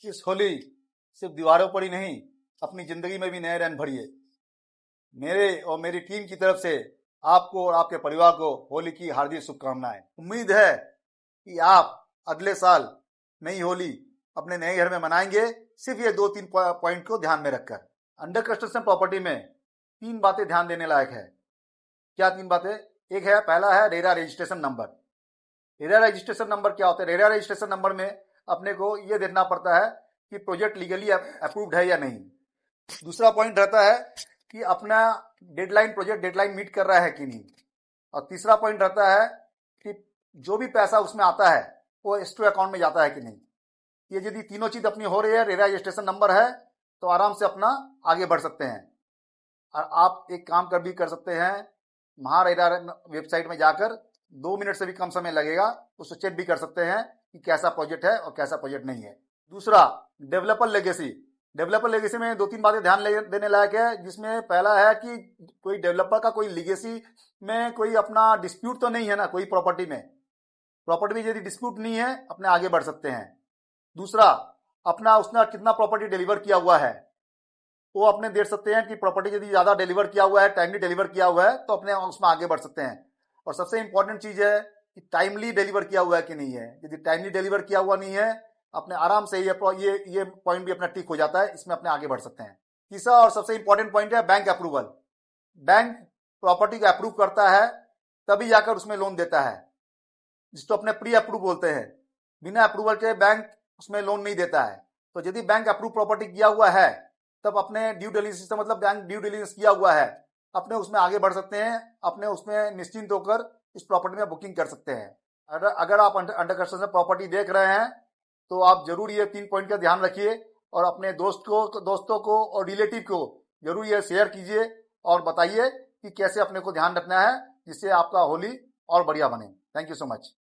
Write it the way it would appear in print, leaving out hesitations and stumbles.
कि इस होली सिर्फ दीवारों पर ही नहीं, अपनी जिंदगी में भी नए रंग भरिए। मेरे और मेरी टीम की तरफ से आपको और आपके परिवार को होली की हार्दिक शुभकामनाएं। उम्मीद है कि आप अगले साल नई होली अपने नए घर में मनाएंगे, सिर्फ ये 2-3 पॉइंट को ध्यान में रखकर। अंडर कंस्ट्रक्शन प्रॉपर्टी में 3 बातें ध्यान देने लायक है। क्या 3 बातें? एक है, पहला है RERA registration number. RERA registration number क्या होता है? रेरा रजिस्ट्रेशन नंबर में अपने को ये देखना पड़ता है कि प्रोजेक्ट लीगली अप्रूव्ड है या नहीं। दूसरा पॉइंट रहता है कि अपना प्रोजेक्ट डेडलाइन मीट कर रहा है कि नहीं। और तीसरा पॉइंट रहता है कि जो भी पैसा उसमें आता है वो एस्ट्रो अकाउंट में जाता है कि नहीं। ये यदि तीनों चीज अपनी हो रही है, रेरा रजिस्ट्रेशन नंबर है, तो आराम से अपना आगे बढ़ सकते हैं। और आप एक काम कर सकते हैं, महारेरा वेबसाइट में जाकर 2 मिनट से भी कम समय लगेगा, उसको चेक भी कर सकते हैं कि कैसा प्रोजेक्ट है और कैसा प्रोजेक्ट नहीं है। दूसरा, डेवलपर लेगेसी। डेवलपर लेगेसी में 2-3 बातें ध्यान देने लायक है, जिसमें पहला है कि कोई डेवलपर का कोई लीगेसी में कोई अपना डिस्प्यूट तो नहीं है ना, कोई प्रॉपर्टी में यदि डिस्प्यूट नहीं है, अपने आगे बढ़ सकते हैं। दूसरा, अपना उसने कितना प्रॉपर्टी डिलीवर किया हुआ है, वो अपने देख सकते हैं कि प्रॉपर्टी यदि ज्यादा डिलीवर किया हुआ है, टाइमली डिलीवर किया हुआ है, तो अपने उसमें आगे बढ़ सकते हैं। और सबसे इंपॉर्टेंट चीज है कि टाइमली डिलीवर किया हुआ है कि नहीं है। यदि टाइमली डिलीवर किया हुआ नहीं है, अपने आराम से ये पॉइंट भी अपना टिक हो जाता है, इसमें अपने आगे बढ़ सकते हैं। तीसरा और सबसे इंपॉर्टेंट पॉइंट है बैंक अप्रूवल। बैंक प्रॉपर्टी को अप्रूव करता है तभी जाकर उसमें लोन देता है, जिसको अपने प्री अप्रूव बोलते हैं। बिना अप्रूवल के बैंक उसमें लोन नहीं देता है। तो यदि बैंक अप्रूव प्रॉपर्टी किया हुआ है, तब अपने ड्यू डिलिजेंस, मतलब बैंक ड्यू डिलिजेंस किया हुआ है, अपने उसमें आगे बढ़ सकते हैं, अपने उसमें निश्चिंत होकर इस प्रॉपर्टी में बुकिंग कर सकते हैं। अगर आप अंडर कंस्ट्रक्शन प्रॉपर्टी देख रहे हैं, तो आप जरूर ये 3 पॉइंट का ध्यान रखिए और अपने दोस्तों को और रिलेटिव को जरूर ये शेयर कीजिए और बताइए कि कैसे अपने को ध्यान रखना है, जिससे आपका होली और बढ़िया बने। Thank you so much.